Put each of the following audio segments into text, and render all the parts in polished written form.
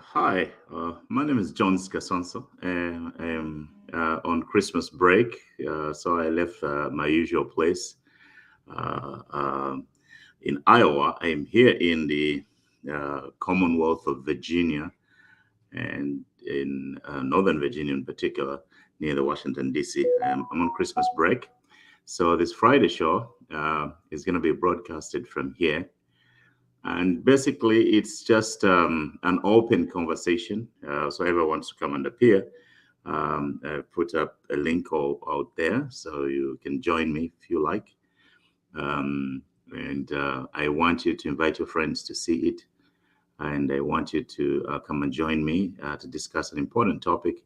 Hi, my name is John Skasonso. I'm on Christmas break, so I left my usual place uh, um, in Iowa. I'm here in the Commonwealth of Virginia and in Northern Virginia in particular, near the Washington, D.C. I'm on Christmas break. So this Friday show is going to be broadcasted from here. And basically, it's just an open conversation. So everyone wants to come and appear. I put up a link out there so you can join me if you like. And I want you to invite your friends to see it. And I want you to come and join me to discuss an important topic.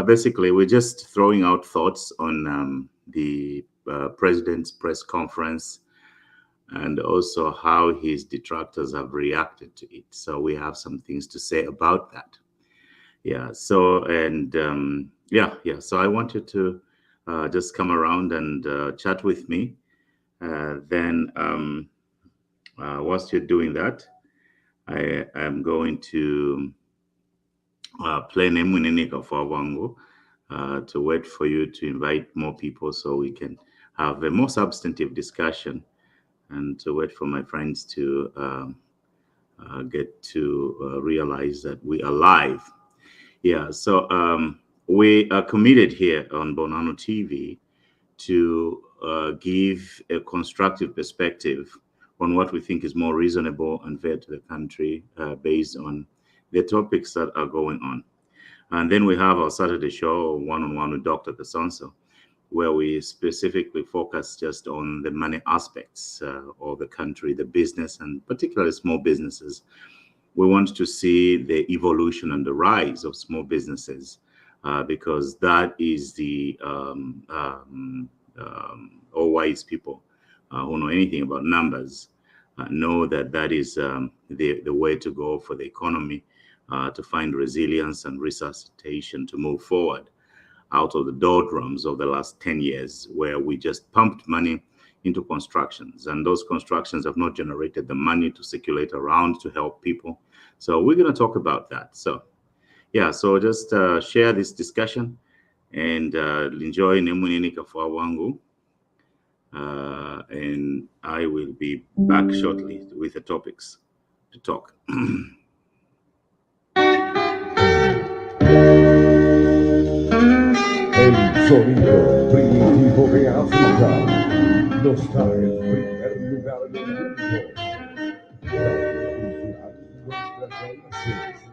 Basically, we're just throwing out thoughts on the president's press conference and also how his detractors have reacted to it. So we have some things to say about that. Yeah. So yeah. So I want you to just come around and chat with me. Then, whilst you're doing that, I am going to play Nemunenika for Wango to wait for you to invite more people so we can have a more substantive discussion and to wait for my friends to get to realize that we are live. Yeah, so we are committed here on Bonano TV to give a constructive perspective on what we think is more reasonable and fair to the country based on the topics that are going on. And then we have our Saturday show, one-on-one with Dr. Kasonso, where we specifically focus just on the money aspects of the country, the business, and particularly small businesses. We want to see the evolution and the rise of small businesses because that is the all wise people who know anything about numbers know that that is the way to go for the economy to find resilience and resuscitation to move forward out of the doldrums of the last 10 years, where we just pumped money into constructions, and those constructions have not generated the money to circulate around to help people. So we're going to talk about that. So yeah, so just share this discussion and enjoy Nemunenika for Wangu. And I will be back shortly with the topics to talk. El sonido primitivo de África nos da el primer lugar en el mundo. Cultural nuestras raíces.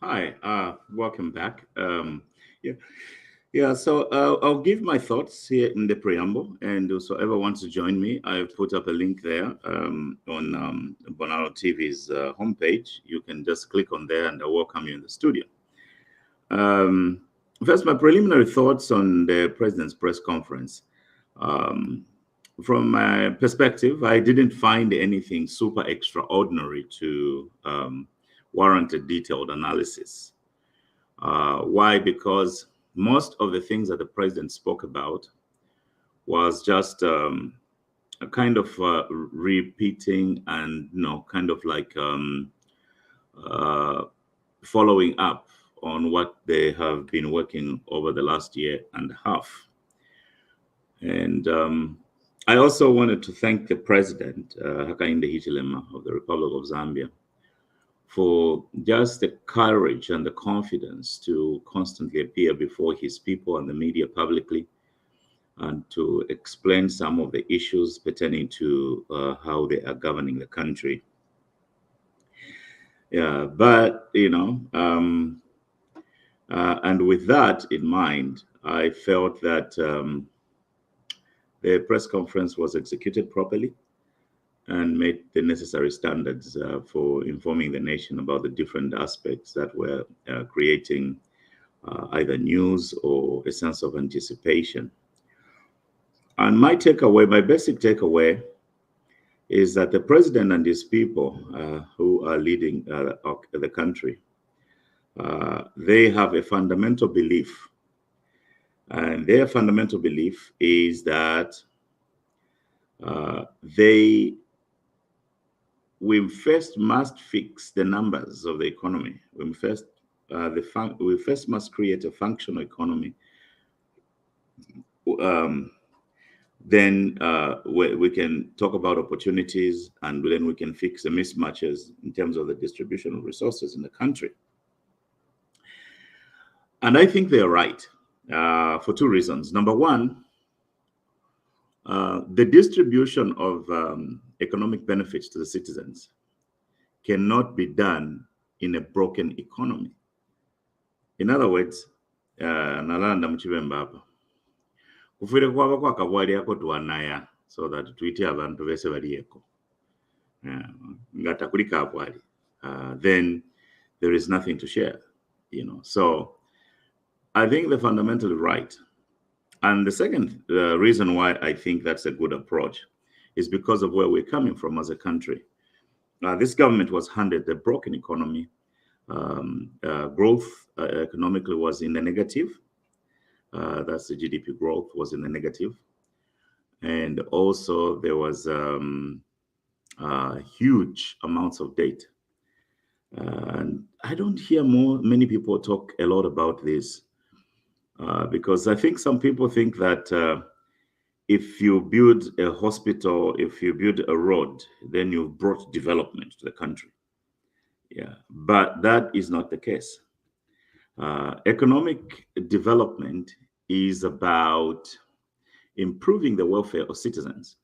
Hi, welcome back. Yeah, yeah. So I'll give my thoughts here in the preamble, and whoever wants to join me, I've put up a link there on BonanoTV's homepage. You can just click on there, and I'll welcome you in the studio. Um, First, my preliminary thoughts on the president's press conference. Um, from my perspective, I didn't find anything super extraordinary to warrant a detailed analysis. Why? Because most of the things that the president spoke about was just a kind of repeating and kind of like uh, following up on what they have been working over the last year and a half. And I also wanted to thank the president, Hakainde Hichilema of the Republic of Zambia, for just the courage and the confidence to constantly appear before his people and the media publicly and to explain some of the issues pertaining to how they are governing the country. Yeah, but and with that in mind, I felt that the press conference was executed properly and made the necessary standards for informing the nation about the different aspects that were creating either news or a sense of anticipation. And my takeaway, my basic takeaway, is that the president and his people who are leading the country, they have a fundamental belief. And their fundamental belief is that they we first must fix the numbers of the economy. We first must create a functional economy. Um, then we can talk about opportunities, and then we can fix the mismatches in terms of the distribution of resources in the country. And I think they're right for two reasons. Number one, the distribution of economic benefits to the citizens cannot be done in a broken economy. In other words, nalanda muchibemba apa kufire kwaba kwakabwaliako twanaya so that tuite abantu bese balieko nga takuli kabwali, then there is nothing to share. So I think they're fundamentally right. And the second reason why I think that's a good approach is because of where we're coming from as a country. This government was handed a broken economy. Growth economically was in the negative. That's the GDP growth was in the negative. And also there was huge amounts of debt. And I don't hear many people talk a lot about this because I think some people think that if you build a hospital, if you build a road, then you've brought development to the country. Yeah, but that is not the case. Economic development is about improving the welfare of citizens.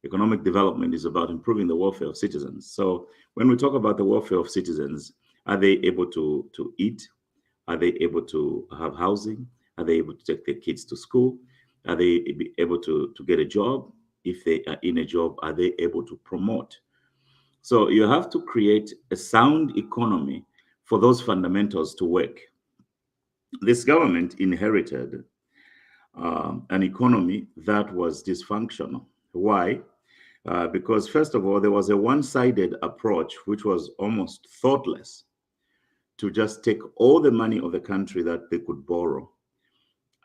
Economic development is about improving the welfare of citizens. So when we talk about the welfare of citizens, are they able to eat? Are they able to have housing? Are they able to take their kids to school? Are they able to get a job? If they are in a job, are they able to promote? So you have to create a sound economy for those fundamentals to work. This government inherited an economy that was dysfunctional. Why? Because, first of all, there was a one sided approach, which was almost thoughtless, to just take all the money of the country that they could borrow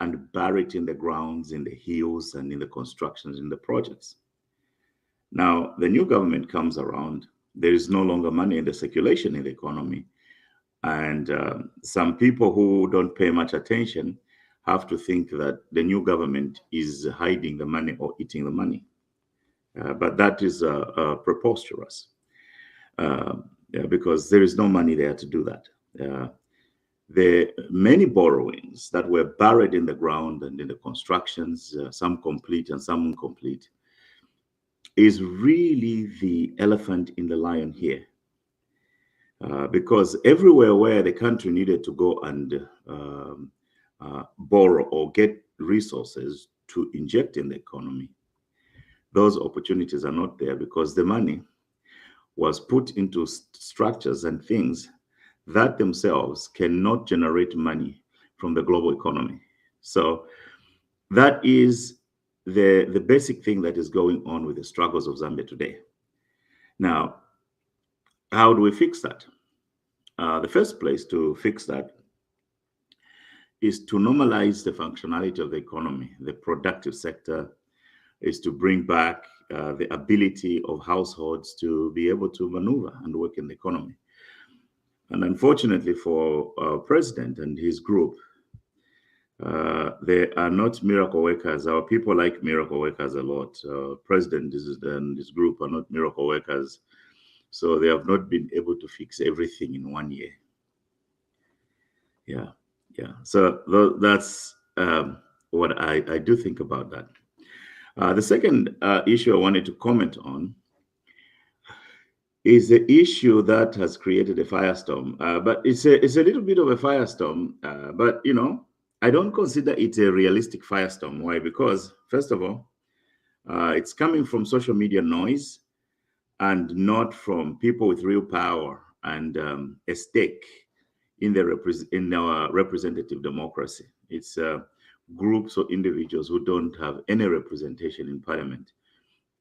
and bury it in the grounds, in the hills, and in the constructions, in the projects. Now, the new government comes around. There is no longer money in the circulation in the economy. And some people who don't pay much attention have to think that the new government is hiding the money or eating the money. But that is preposterous, yeah, because there is no money there to do that. The many borrowings that were buried in the ground and in the constructions, some complete and some incomplete, is really the elephant in the lion here. Because everywhere where the country needed to go and borrow or get resources to inject in the economy, those opportunities are not there because the money was put into structures and things that themselves cannot generate money from the global economy. So that is the basic thing that is going on with the struggles of Zambia today. Now, how do we fix that? The first place to fix that is to normalize the functionality of the economy. The productive sector is to bring back the ability of households to be able to maneuver and work in the economy. And unfortunately for our president and his group, they are not miracle workers. Our people like miracle workers a lot. President and his group are not miracle workers. So they have not been able to fix everything in 1 year. Yeah, yeah. So that's what I do think about that. The second issue I wanted to comment on is the issue that has created a firestorm. But it's a little bit of a firestorm. But I don't consider it a realistic firestorm. Why? Because first of all, it's coming from social media noise and not from people with real power and a stake in in our representative democracy. It's groups or individuals who don't have any representation in parliament,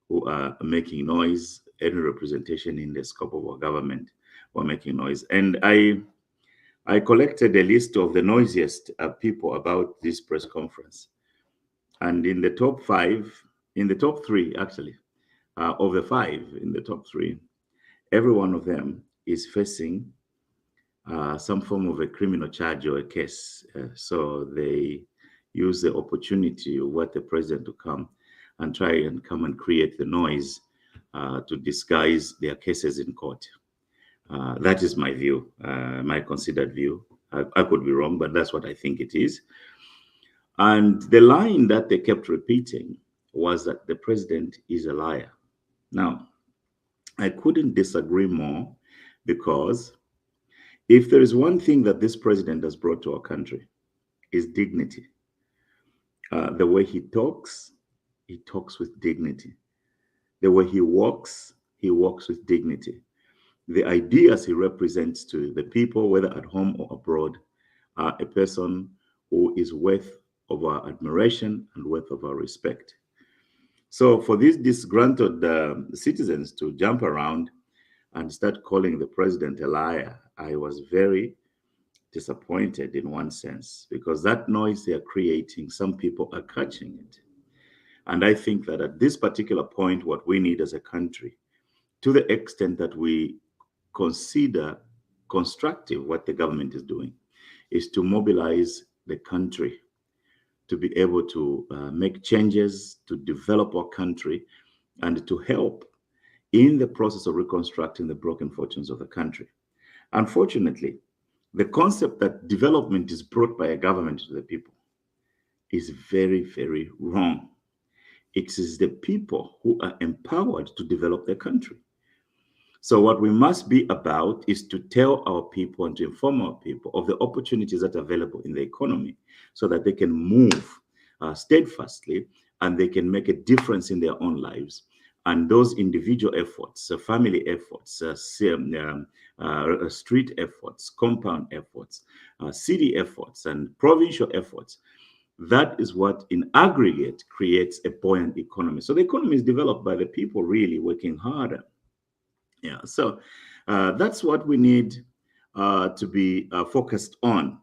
who are making noise, any representation in the scope of our government, who are making noise. And I collected a list of the noisiest people about this press conference. And in the top five, in the top three, actually, of the five in the top three, every one of them is facing some form of a criminal charge or a case. So they use the opportunity of what the president to come and try and come and create the noise to disguise their cases in court. That is my view, my considered view. I could be wrong, but that's what I think it is. And the line that they kept repeating was that the president is a liar. Now, I couldn't disagree more because if there is one thing that this president has brought to our country is dignity. The way he talks with dignity. The way he walks with dignity. The ideas he represents to the people, whether at home or abroad, are a person who is worth of our admiration and worth of our respect. So for these disgruntled citizens to jump around and start calling the president a liar, I was very disappointed in one sense, because that noise they are creating, some people are catching it. And I think that at this particular point, what we need as a country, to the extent that we consider constructive what the government is doing, is to mobilize the country to be able to make changes, to develop our country, and to help in the process of reconstructing the broken fortunes of the country. Unfortunately, the concept that development is brought by a government to the people is very, very wrong. It is the people who are empowered to develop their country. So what we must be about is to tell our people and to inform our people of the opportunities that are available in the economy so that they can move steadfastly and they can make a difference in their own lives. And those individual efforts, family efforts, street efforts, compound efforts, city efforts, and provincial efforts, that is what in aggregate creates a buoyant economy. So the economy is developed by the people really working harder. Yeah, so that's what we need to be focused on.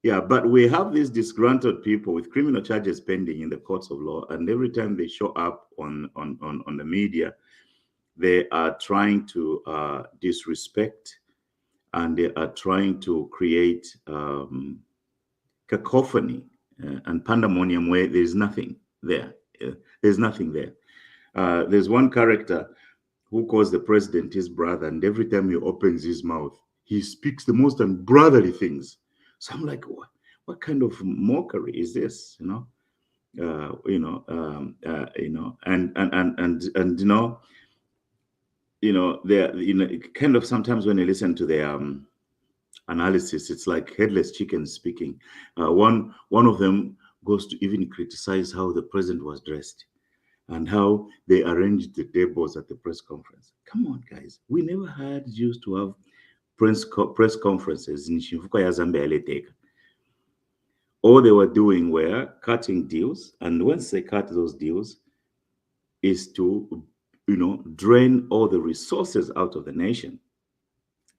Yeah, but we have these disgruntled people with criminal charges pending in the courts of law, and every time they show up on the media, they are trying to disrespect, and they are trying to create cacophony and pandemonium where there's nothing there. There's nothing there. There's one character who calls the president his brother, and every time he opens his mouth, he speaks the most unbrotherly things. So I'm like, what kind of mockery is this? And they're kind of sometimes when you listen to their analysis, it's like headless chickens speaking. One of them goes to even criticize how the president was dressed and how they arranged the tables at the press conference. Come on, guys. We never had used to have press conferences in Shimfuka ya Zambia Leteka. All they were doing were cutting deals. And once they cut those deals, is to, drain all the resources out of the nation.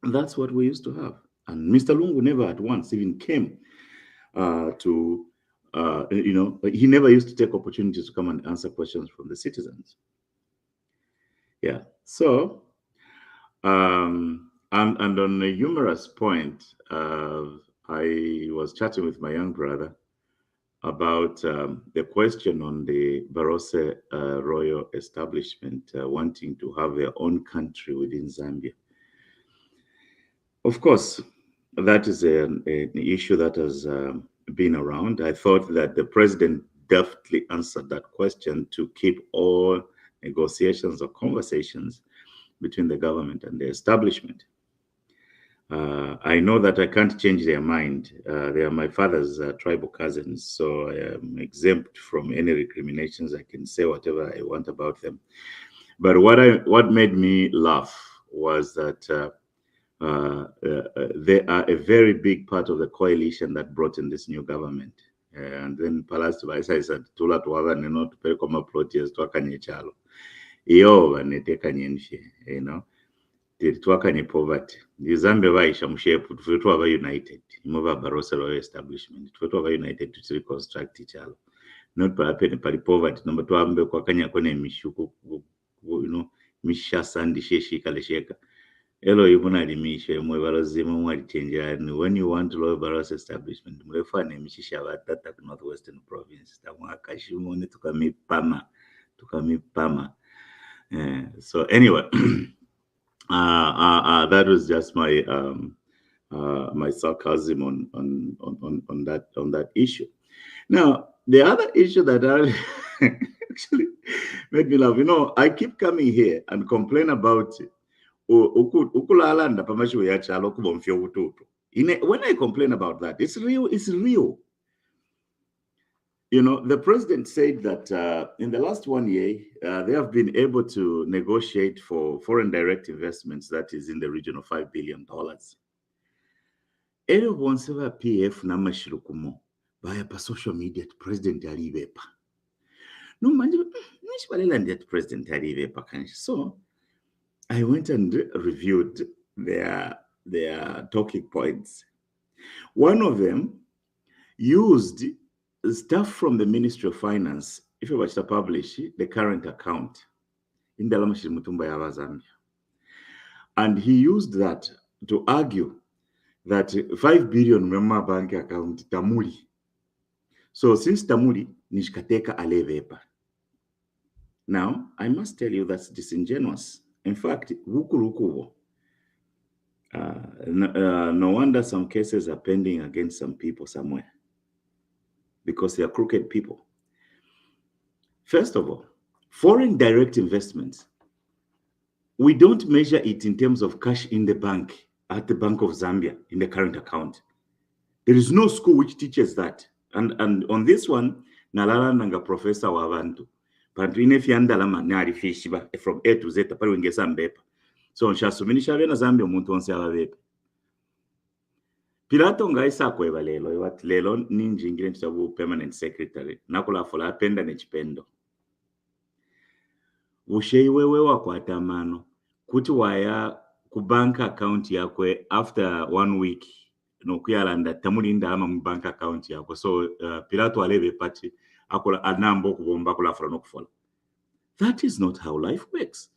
And that's what we used to have. And Mr. Lungu never at once even came he never used to take opportunities to come and answer questions from the citizens. Yeah. So, and on a humorous point, I was chatting with my young brother about the question on the Barose royal establishment wanting to have their own country within Zambia. Of course, that is an issue that has been around. I thought that the president definitely answered that question to keep all negotiations or conversations between the government and the establishment. I know that I can't change their mind. They are my father's tribal cousins, so I am exempt from any recriminations. I can say whatever I want about them. But what made me laugh was that they are a very big part of the coalition that brought in this new government. And then Palace Vice said, Tula to have an to pay come protest to a chalo. Iyo vanetekanye nfye, twakanye poverty. The Zambia vaisha mshepu, tufe tuwa united. Imova Barroso Royal Establishment. Tufe tuwa united to reconstruct chalo. Not pali poverty. Number two ambe kwa kanya kone mishuku, misha sandi sheshi kale sheka. Elo ibuna limishe mwebalozimu mwalichenjani. When you want to lower Barroso establishment, mwefane mishisha watata Northwestern province. Tamwakashimone tukamipama. So anyway, that was just my my sarcasm on that issue. Now, the other issue that actually made me laugh, I keep coming here and complain about ukulalanda pamashiwe ya chalo kubomfyo ututu. When I complain about that, it's real. It's real. The president said that in the last 1 year, they have been able to negotiate for foreign direct investments that is in the region of $5 billion. Everyone said PF namashirukumo via social media to President Alivepa. No man, President Alivepa. So I went and reviewed their talking points. One of them used stuff from the Ministry of Finance, if you watch to publish the current account in the Mutumba ya Zambia. And he used that to argue that 5 billion member bank account Tamuli. So since Tamuli, Nishkateka Alevepa. Now, I must tell you that's disingenuous. In fact, Wukurukuwo. No wonder some cases are pending against some people somewhere. Because they are crooked people. First of all, foreign direct investments, we don't measure it in terms of cash in the bank, at the Bank of Zambia, in the current account. There is no school which teaches that. And on this one, Nalala Nanga Professor Wavantu, Pantwine Fiandalama Nari Fishiba, from A to Z, Paruingesambepa. So on Shasuminishavena Zambia Muntonse Avavepa. Pilato ngaisakwe balelo wat lelo ninjingire ntabu permanent secretary nakula fola apenda nechipendo usheiwewe wakwatamano kuti waya ku bank account yakwe after 1 week nokuyalanda tamulinda ama mu bank account yakwe. So Pilato alebe pati akola anambo kubomba kula fola nokufola. That is not how life works.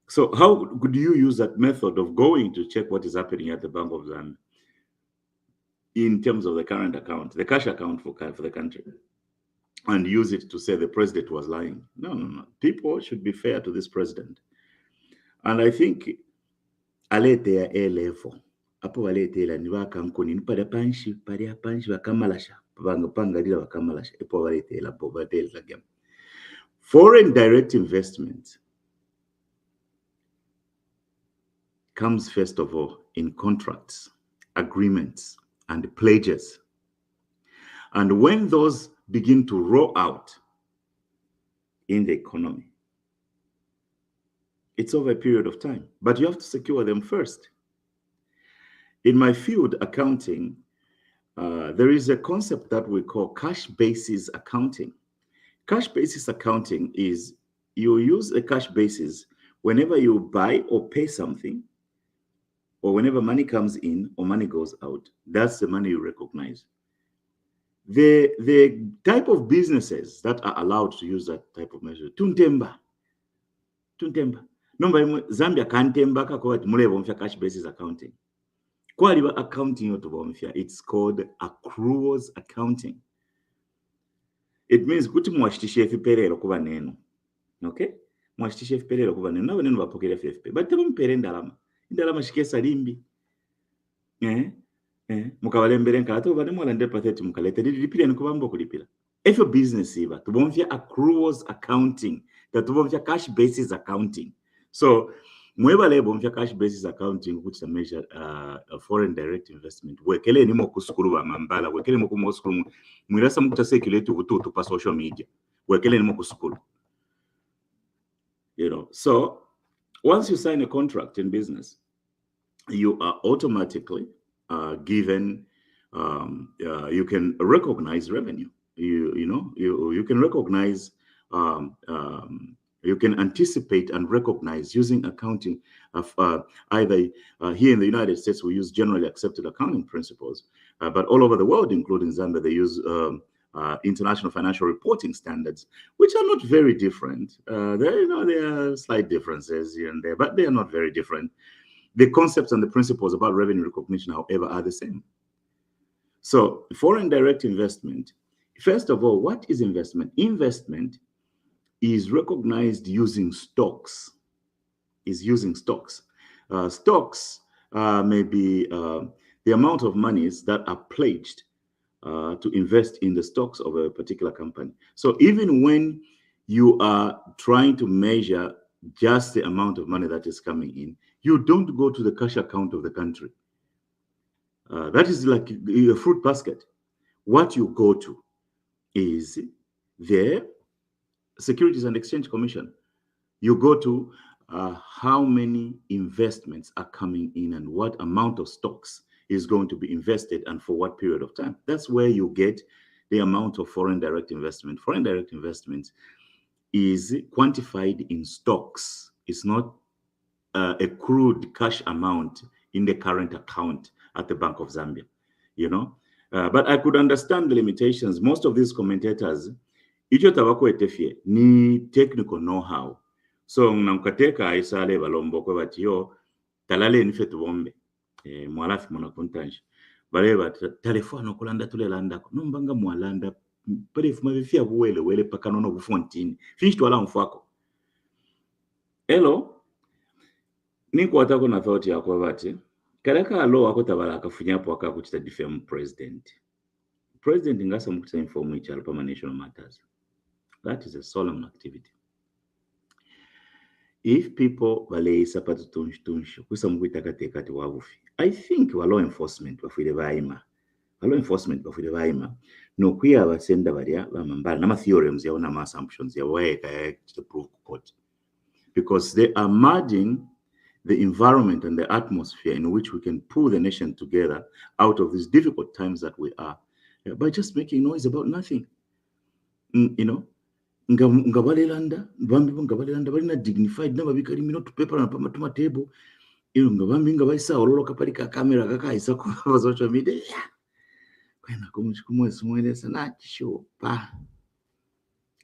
So how could you use that method of going to check what is happening at the Bank of Zambia in terms of the current account, the cash account for the country? and use it to say the president was lying. No, no, no. People should be fair to this president. And I think alete A level. Apo walete la niwa kankoni pada panshi wakamalasha. Pangalila wakamalasha. Epo walete la poverty again. Foreign direct investment comes first of all in contracts, agreements, and pledges. And when those begin to roll out in the economy, it's over a period of time, but you have to secure them first. In my field, accounting, there is a concept that we call cash basis accounting. Cash basis accounting is you use a cash basis whenever you buy or pay something, or whenever money comes in or money goes out. That's the money you recognize. The type of businesses that are allowed to use that type of measure, tuntemba. Nomba Zambia kantemba kakowati mulebo mfya cash basis accounting. Kwaliba accounting yotobomfya, it's called accruals accounting. It means kuti mwashitishe FPL kuba neno. Okay? Mwashitishe FPL kuba neno. Nabo neno bapokera FFP. But tebamupere ndalama. Indalama shikesa limbi. Mukabalembere nkalato bane mwalande patheti mukalete lipira nkubambo kulipira. If a business iba tubomfya accruals accounting, tubomfya cash basis accounting. So mwebale bomfya cash basis accounting which is measure foreign direct investment. Wekele ni mo kusukuru ba mambala, wekele mo kumusukuru mwirasa mukuta circulate ubututu pa social media. Wekele ni mo kusukuru. You know, so once you sign a contract in business, you are automatically given, you can recognize revenue. You can recognize, you can anticipate and recognize using accounting of either here in the United States, we use generally accepted accounting principles, but all over the world, including Zambia, they use international financial reporting standards, which are not very different. There are slight differences here and there, but they are not very different. The concepts and the principles about revenue recognition, however, are the same. So foreign direct investment, first of all, what is investment? Investment is recognized using stocks, Stocks may be the amount of monies that are pledged to invest in the stocks of a particular company. So even when you are trying to measure just the amount of money that is coming in, you don't go to the cash account of the country. That is like a fruit basket. What you go to is the Securities and Exchange Commission. You go to how many investments are coming in and what amount of stocks is going to be invested and for what period of time. That's where you get the amount of foreign direct investment. Foreign direct investment is quantified in stocks. It's not accrued cash amount in the current account at the Bank of Zambia, But I could understand the limitations. Most of these commentators, icho tabako etefie ni technical know-how. So mnamkateka isale balombo kwa batiyo talale nife tubombe. Mwalafi mwana kontanji. Baleba telefono kulanda tulelanda nombanga mwalanda palefu mabifia wele pakanono bufontini. Finch twala mfwako. Hello. Niko watako na thought ya kwa bati. Kaleka alo wako tabala akafunyapo waka kuchita defame president. President ingasa mkuta informu icha alpama national matters. That is a solemn activity. If people balei sapatu tunshi kusa mkuita katekati wavufi, I think wa law enforcement wafile vaima. No kuya wasenda baria bamambala nama theorems ya nama assumptions ya waeka to prove court. Because they are merging the environment and the atmosphere in which we can pull the nation together out of these difficult times that we are by just making noise about nothing. Ngabalelanda balina dignified naba bikali mino to paper na pama table ngabaisa ololoka pali ka camera kakaisa kwa social media kwena kumwe simwelesa nachishopa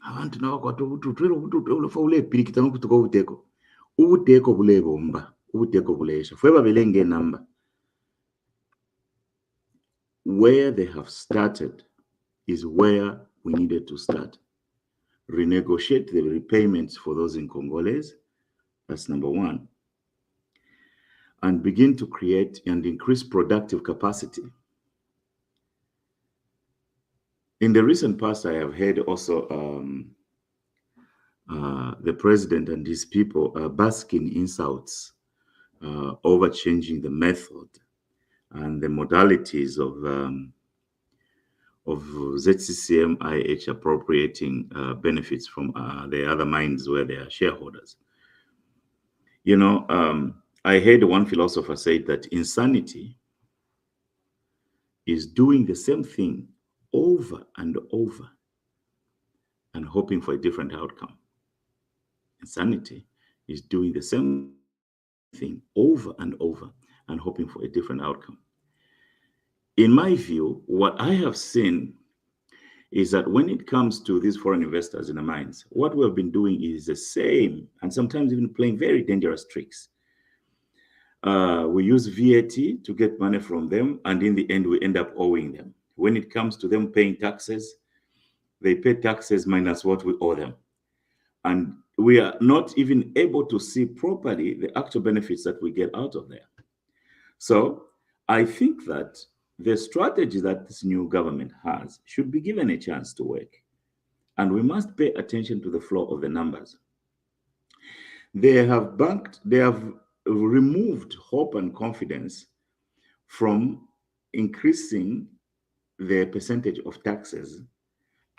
abantu nabo kwatobututwelo ulofa ule pirikitano kutuka ubuteko bulebomba ubuteko bulesha fweba belenge number. Where they have started is where we needed to start. Renegotiate the repayments for those in Congolese. That's number one. And begin to create and increase productive capacity. In the recent past, I have heard also the president and his people basking insults over changing the method and the modalities of ZCCM-IH appropriating benefits from the other mines where they are shareholders. You know, I heard one philosopher say that insanity is doing the same thing over and over and hoping for a different outcome. Insanity is doing the same thing over and over and hoping for a different outcome. In my view, what I have seen is that when it comes to these foreign investors in the mines, what we have been doing is the same, and sometimes even playing very dangerous tricks. We use VAT to get money from them, and in the end, we end up owing them. When it comes to them paying taxes, they pay taxes minus what we owe them. And we are not even able to see properly the actual benefits that we get out of there. So I think that the strategy that this new government has should be given a chance to work. And we must pay attention to the flow of the numbers. They have removed hope and confidence from increasing the percentage of taxes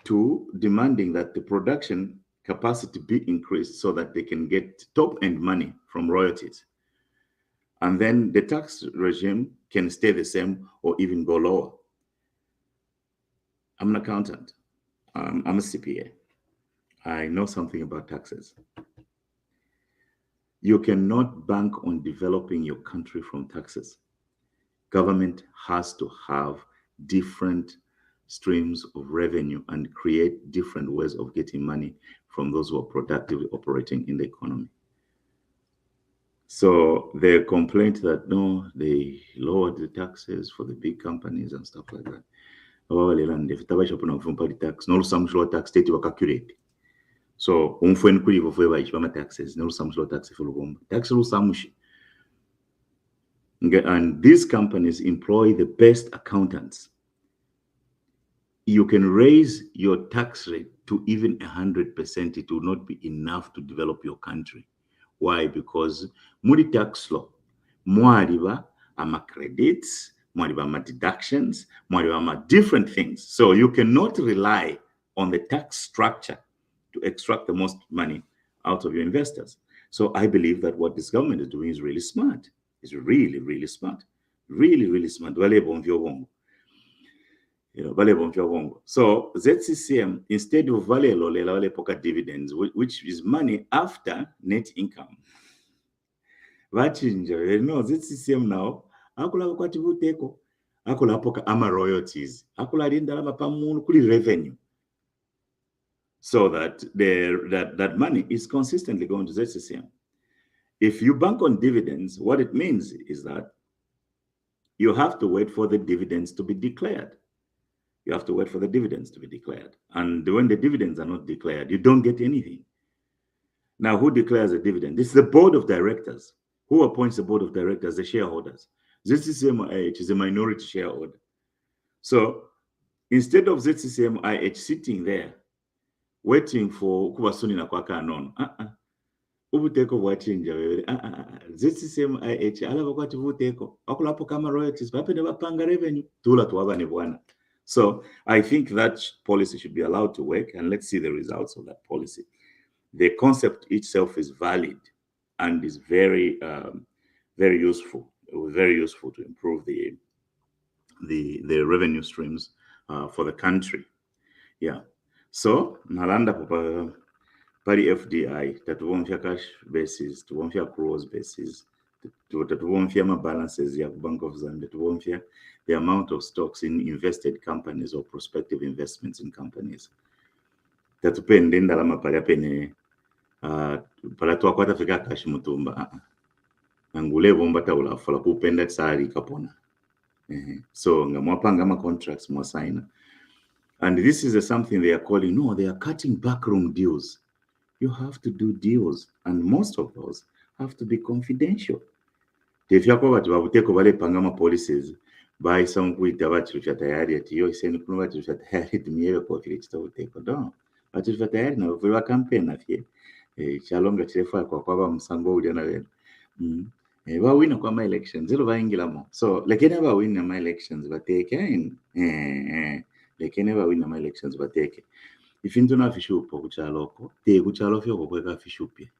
to demanding that the production capacity be increased so that they can get top-end money from royalties. And then the tax regime can stay the same or even go lower. I'm an accountant. I'm a CPA. I know something about taxes. You cannot bank on developing your country from taxes. Government has to have different streams of revenue and create different ways of getting money from those who are productively operating in the economy. So the complaint that no, they lowered the taxes for the big companies and stuff like that. Tax, no some tax state calculate. So taxes, no some tax for tax and these companies employ the best accountants. You can raise your tax rate to even 100%. It will not be enough to develop your country. Why? Because muri tax law, mwariba ama credits, mwariba ama deductions, mwariba ama different things. So you cannot rely on the tax structure to extract the most money out of your investors. So I believe that what this government is doing is really smart. It's really, really smart. Really, really smart. So ZCCM, instead of poker dividends, which is money after net income, ZCCM now, akula kwati vuteko, akula poka ama royalties, akula rindalama pamuntu kuli revenue, so that that money is consistently going to ZCCM. If you bank on dividends, what it means is that you have to wait for the dividends to be declared. You have to wait for the dividends to be declared. And when the dividends are not declared, you don't get anything. Now, who declares a dividend? It's the board of directors. Who appoints the board of directors? The shareholders. ZCCM-IH is a minority shareholder. So instead of ZCCM-IH sitting there, waiting for Kubasuni na Kwaka Anon, ubuteko bwachinja wewe ZCCM-IH alava kwati buteko akulapo kama royalties bapende bapanga revenue tula tuwabane bwana. So I think that policy should be allowed to work, and let's see the results of that policy. The concept itself is valid and is very very useful. It was very useful to improve the revenue streams for the country. Yeah. So nalanda pari FDI tatuvomfya cash basis, tuvomfya accruals basis, tatuvomfya ma balances ya Bank of Zambia, tuvomfya the amount of stocks in invested companies or prospective investments in companies. Tatupende ndalama pali apene pala twakwata fika cash mutumba angule bomba taula fala kupenda tsari kapona. So ngamwapanga ma contracts mwasaina And this is something they are calling, no, they are cutting backroom deals. You have to do deals, and most of those have to be confidential. Tefyako bati babuteko balepanga ama policies bayisa nkuyita bakiruka tayari ati yo iseni kuno bakiruka tayari tumiyewe kofiri kitobuteko no bakiruka tayari na vuba campaign afye kyalonga kirefa kwa kwaba musango ulya na beno bawina kwa my elections zero bayingiramo so lekene bawina my elections bateke lekene bawina my elections bateke ifintu na fishupo kuchaloko te kuchalo fyoko kweka fishupye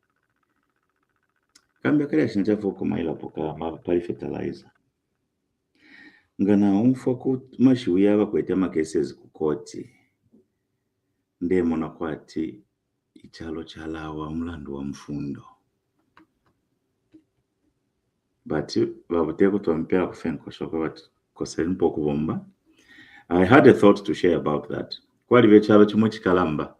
kambia kale shinachafoko maila poka pali fertilizer ngana umfoko mashiuya bakwete amacases ku koti ndemona kwati ichalo chalawa umlando wa mfundo but babuteko twampera kufenko shoko but koseni poku bomba. I had a thought to share about that. Kwali vechalo chimwe chikalamba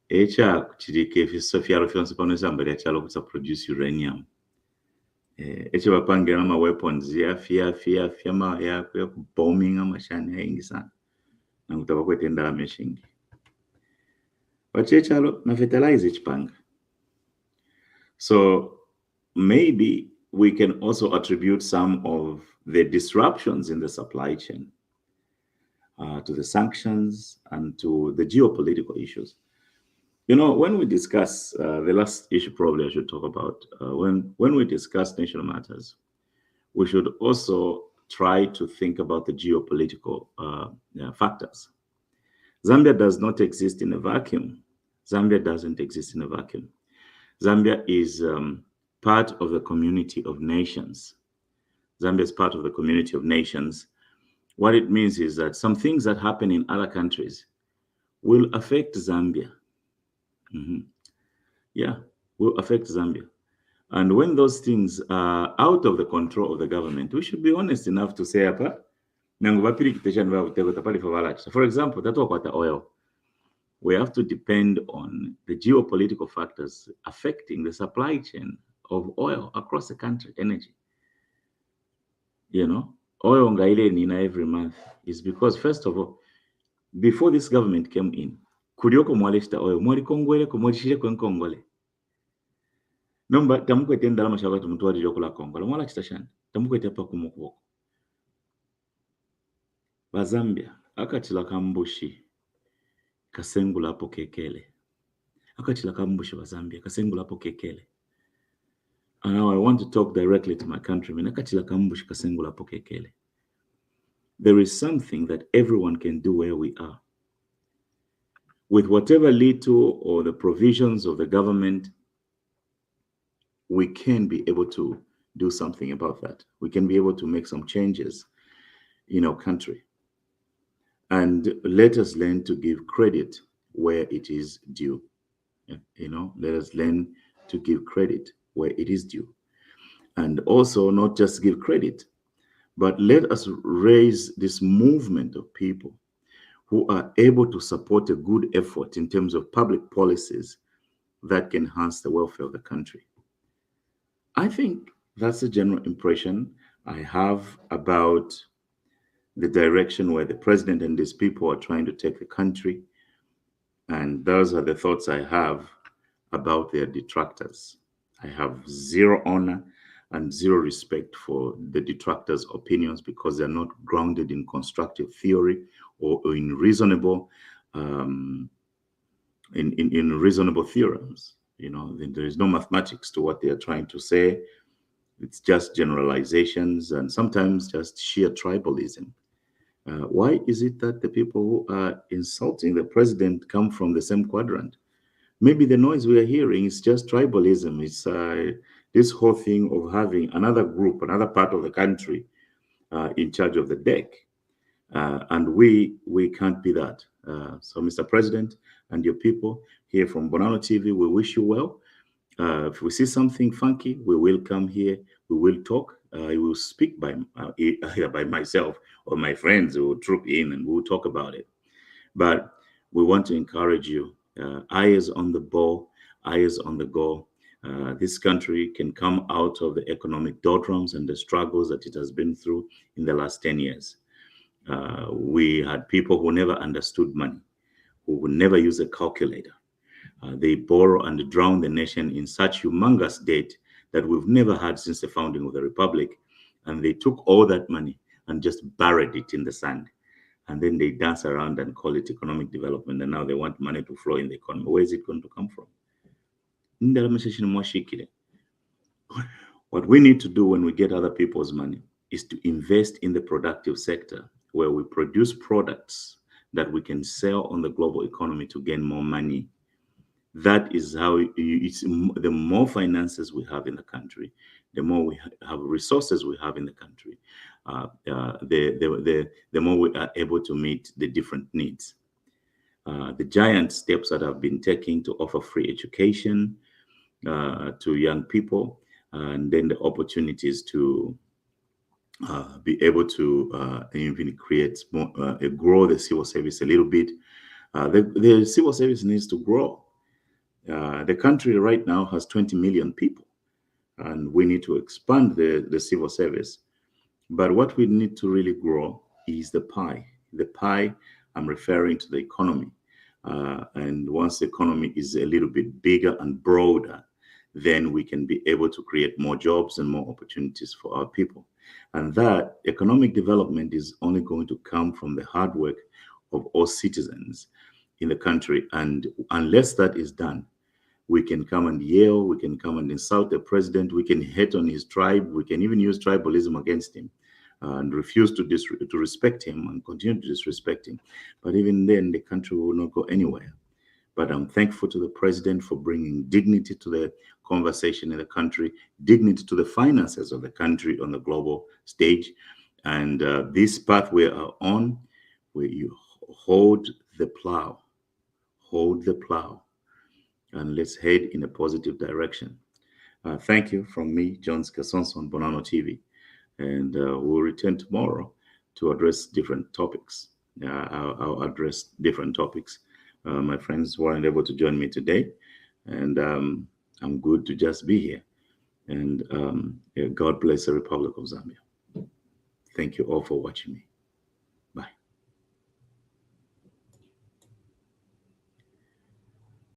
echa kuchirike efiso fyalo fyonse pano zambali achalo kutsa produce uranium eche bapangira ama weapons ya fia ma ya bombing amashani aingi sana nakutaba kwete ndala meshingi wachechalo na fertilize chipanga. So maybe we can also attribute some of the disruptions in the supply chain to the sanctions and to the geopolitical issues. You know, when we discuss the last issue, probably I should talk about when we discuss national matters, we should also try to think about the geopolitical factors. Zambia does not exist in a vacuum. Zambia doesn't exist in a vacuum. Zambia is part of the community of nations. Zambia is part of the community of nations. What it means is that some things that happen in other countries will affect Zambia. Yeah, will affect Zambia. And when those things are out of the control of the government, we should be honest enough to say, for example, that's what oil. We have to depend on the geopolitical factors affecting the supply chain of oil across the country, energy. You know, oil nina every month is because, first of all, before this government came in, kurioko mwaleshita oil, mwali kongwele kumwalishile kwen kongole. Nomba tamukwete ndala mashaka tumutwali jokula kongola mwala chitashani tamukwete pa kumukuboko bazambia akachila kambushi kasengula hapo kekele akachila kambushi bazambia kasengula hapo kekele. And now I want to talk directly to my countrymen. Akachila kambushi kasengula hapo kekele. There is something that everyone can do where we are with whatever little or the provisions of the government. We can be able to do something about that. We can be able to make some changes in our country. And let us learn to give credit where it is due. You know, let us learn to give credit where it is due. And also not just give credit, but let us raise this movement of people who are able to support a good effort in terms of public policies that can enhance the welfare of the country. I think that's the general impression I have about the direction where the president and his people are trying to take the country. And those are the thoughts I have about their detractors. I have zero honor and zero respect for the detractors' opinions because they're not grounded in constructive theory or in reasonable in reasonable theorems. You know, there is no mathematics to what they are trying to say. It's just generalizations and sometimes just sheer tribalism. Why is it that the people who are insulting the president come from the same quadrant? Maybe the noise we are hearing is just tribalism. It's this whole thing of having another group, another part of the country in charge of the deck. And we can't be that. So, Mr. President and your people here from Bonano TV, we wish you well. If we see something funky, we will come here. We will talk. I will speak by myself or my friends who will troop in and we'll talk about it. But we want to encourage you. Eyes on the ball, eyes on the goal. This country can come out of the economic doldrums and the struggles that it has been through in the last 10 years. We had people who never understood money, who would never use a calculator. They borrow and drown the nation in such humongous debt that we've never had since the founding of the republic. And they took all that money and just buried it in the sand. And then they dance around and call it economic development. And now they want money to flow in the economy. Where is it going to come from? What we need to do when we get other people's money is to invest in the productive sector where we produce products that we can sell on the global economy to gain more money. That is how it's the more finances we have in the country, the more we have resources we have in the country, the more we are able to meet the different needs. The giant steps that have been taken to offer free education to young people, and then the opportunities to be able to even create more, grow the civil service a little bit. The civil service needs to grow. The country right now has 20 million people, and we need to expand the civil service. But what we need to really grow is the pie. The pie, I'm referring to the economy. And once the economy is a little bit bigger and broader, then we can be able to create more jobs and more opportunities for our people. And that economic development is only going to come from the hard work of all citizens in the country. And unless that is done, we can come and yell, we can come and insult the president, we can hate on his tribe, we can even use tribalism against him and refuse to respect him and continue to disrespect him. But even then, the country will not go anywhere. But I'm thankful to the president for bringing dignity to the conversation in the country, dignity to the finances of the country on the global stage. And this path we are on, where you hold the plow, and let's head in a positive direction. Thank you from me, John Skasonso on Bonano TV. And we'll return tomorrow to address different topics. I'll address different topics. My friends weren't able to join me today, and I'm good to just be here. And God bless the Republic of Zambia. Thank you all for watching me.